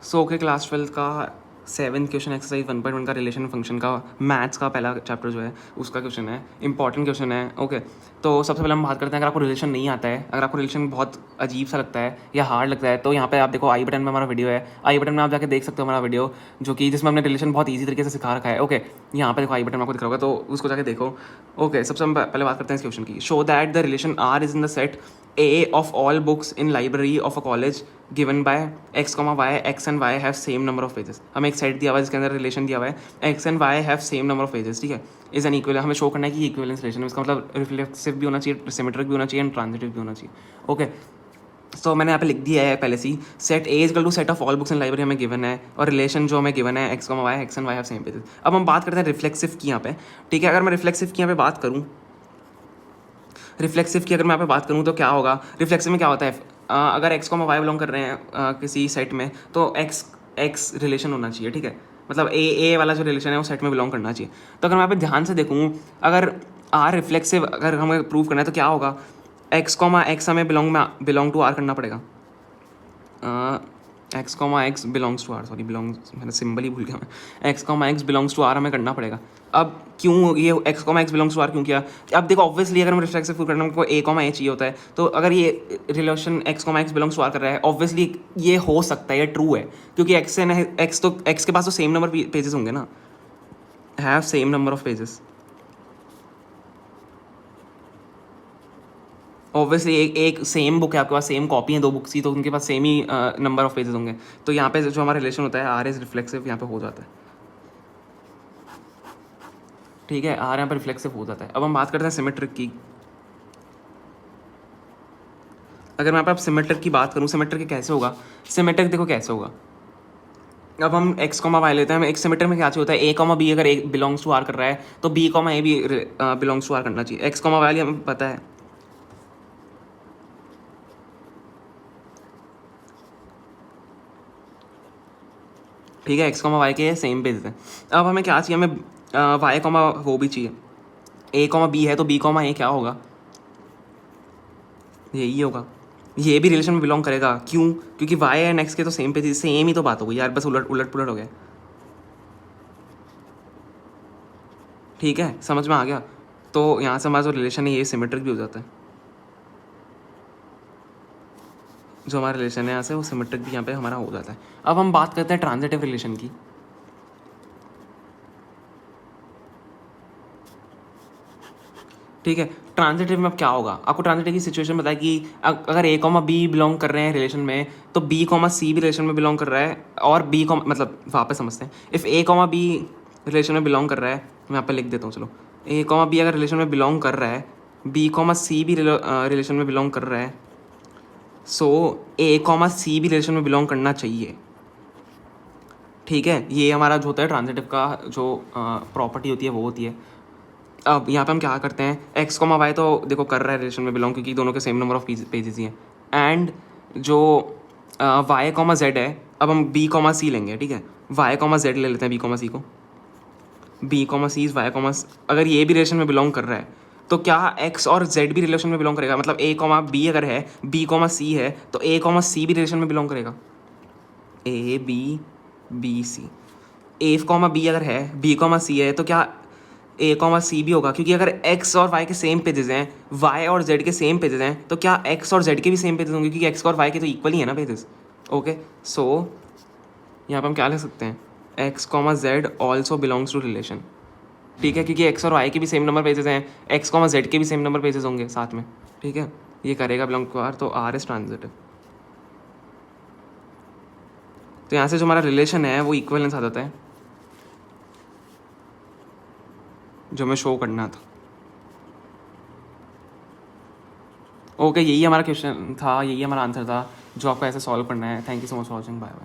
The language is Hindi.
सो ओके, क्लास 12 का 7th क्वेश्चन एक्सरसाइज 1.1 का रिलेशन फंक्शन का मैथ्स का पहला चैप्टर जो है उसका क्वेश्चन है, इंपॉर्टेंट क्वेश्चन है। ओके, तो सबसे पहले हम बात करते हैं, अगर आपको रिलेशन नहीं आता है, अगर आपको रिलेशन बहुत अजीब सा लगता है या हार्ड लगता है, तो यहाँ पे आप देखो आई बटन में हमारा वीडियो है, आई बटन में आप जाके देख सकते हो हमारा वीडियो, जो कि जिसमें हमने रिलेशन बहुत ईजी तरीके से सिखा रखा है। ओके, यहाँ पे देखो आई बटन में आपको दिख रहा होगा, तो उसको जाके देखो। ओके, सबसे हम पहले बात करते हैं इस क्वेश्चन की। Show that the relation R is in the set A of all books in library of a college given by x, y, x and y have same number of pages। हमें एक सेट दिया हुआ है जिसके अंदर रिलेशन दिया हुआ है x and y have same number of pages, ठीक है। इज एन इक्वल, हमें शो करना है कि इक्वलेंस रिलेशन है, इसका मतलब रिफ्लेक्सिव भी होना चाहिए, सिमेट्रिक भी होना चाहिए एंड ट्रांजिटिव भी होना चाहिए। ओके, तो मैंने यहाँ पे लिख दिया है पहले से ही, set A is equal to set of all books in library हमें गिवन है, और रिलेशन जो हमें गिवन है x, y, x and y have same pages। अब हम बात करते हैं रिफ्लेक्सिव की यहाँ पे, ठीक है। अगर मैं रिफ्लेक्सिव की यहाँ पे बात करूँ, रिफ्लेक्सिव की अगर मैं यहाँ पे बात करूँ तो क्या होगा, रिफ्लेक्सिव में क्या होता है, अगर x, y बिलोंग कर रहे हैं किसी सेट में, तो x रिलेशन होना चाहिए, ठीक है। मतलब ए वाला जो रिलेशन है वो सेट में बिलोंग करना चाहिए। तो अगर मैं यहाँ पे ध्यान से देखूँ, अगर आर रिफ्लेक्सिव अगर हमें प्रूव करना है तो क्या होगा, x, हमें बिलोंग टू आर करना पड़ेगा। x, belongs to R, sorry belongs, मैंने सिंबल ही भूल गया मैं, x, बिलोंग्स टू आर हमें करना पड़ेगा। अब क्यों ये x, बिलोंग्स टू आर क्यों किया, अब देखो ऑब्वियसली अगर हम रिफ्लेक्सिव प्रूव करना हमको a, चाहिए होता है, तो अगर ये relation x, belongs to R कर रहा है, ऑब्वियसली ये हो सकता है, ये ट्रू है, क्योंकि x के पास तो सेम नंबर पेजेस होंगे ना, have same number of pages. Obviously एक सेम बुक है आपके पास, सेम कॉपी है दो बुक्स की, तो उनके पास सेम ही नंबर ऑफ पेजेस होंगे। तो यहाँ पे जो हमारा रिलेशन होता है आर इज रिफ्लेक्सिव यहाँ पे हो जाता है, ठीक है। आर यहाँ पर रिफ्लेक्सिव हो जाता है। अब हम बात करते हैं सिमेट्रिक की। अगर मैं आप सिमेट्रिक की बात करूँ, सिमेट्रिक कैसे होगा, सिमेट्रिक देखो कैसे होगा। अब हम x, y लेते हैं, एक सिमेट्रिक में क्या चाहिए होता है, a, b अगर a बिलोंग्स टू आर कर रहा है तो b, a भी बिलोंग्स टू आर करना चाहिए। x, y वाली हमें पता है, ठीक है। x, y के सेम पेज है। अब हमें क्या चाहिए, हमें y, वो भी चाहिए, a, b है तो b, a क्या होगा, यही होगा, ये भी रिलेशन में बिलोंग करेगा। क्यों, क्योंकि y एंड x के तो सेम पेज, सेम ही तो बात होगी यार, बस उलट पुलट हो गया, ठीक है, समझ में आ गया। तो यहाँ से हमारा जो रिलेशन है ये सिमेट्रिक भी हो जाता है, जो हमारा रिलेशन है यहाँ से वो सिमेट्रिक भी यहाँ पे हमारा हो जाता है। अब हम बात करते हैं ट्रांजिटिव रिलेशन की, ठीक है। ट्रांजिटिव में अब क्या होगा, आपको ट्रांजिटिव की सिचुएशन बताया कि अगर a, b बिलोंग कर रहे हैं रिलेशन में, तो b, c भी रिलेशन में बिलोंग कर रहा है, और b, मतलब वापस समझते हैं, इफ़ a, b रिलेशन में बिलोंग कर रहा है, मैं यहाँ पे लिख देता हूँ, चलो a, b अगर रिलेशन में बिलोंग कर रहा है, b, c भी रिलेशन में बिलोंग कर रहा है, सो a, c भी रिलेशन में बिलोंग करना चाहिए, ठीक है। ये हमारा जो होता है ट्रांजिटिव का जो प्रॉपर्टी होती है वो होती है। अब यहाँ पे हम क्या करते हैं, x, y तो देखो कर रहा है रिलेशन में बिलोंग, क्योंकि दोनों के सेम नंबर ऑफ पेजेस ही हैं, एंड जो y, z है, अब हम b, c लेंगे, ठीक है। y, z ले लेते हैं b, c को, b, c y, अगर ये भी रिलेशन में बिलोंग कर रहा है तो क्या x और z भी रिलेशन में बिलोंग करेगा, मतलब a, b अगर है, b, c है, तो a, c भी रिलेशन में बिलोंग करेगा, a, b, c। a, b अगर है, b, c है, तो क्या a, c भी होगा, क्योंकि अगर x और y के सेम पेजेस हैं, y और z के सेम पेजेस हैं, तो क्या x और z के भी सेम पेजेस होंगे, क्योंकि x और y के तो इक्वल ही है ना पेजेस। ओके, सो यहाँ पे हम क्या लिख सकते हैं, x, z also belongs to relation, ठीक है, क्योंकि x और y के भी सेम नंबर पेजेस हैं, x, z के भी सेम नंबर पेजेस होंगे साथ में, ठीक है। ये करेगा बिलोंग टू आर, तो r इज ट्रांजिटिव। तो यहाँ से जो हमारा रिलेशन है वो इक्वलेंस आ जाता है, जो हमें शो करना था। ओके, यही हमारा क्वेश्चन था, यही हमारा आंसर था जो आपको ऐसे सॉल्व करना है। Thank you so much for watching, bye bye.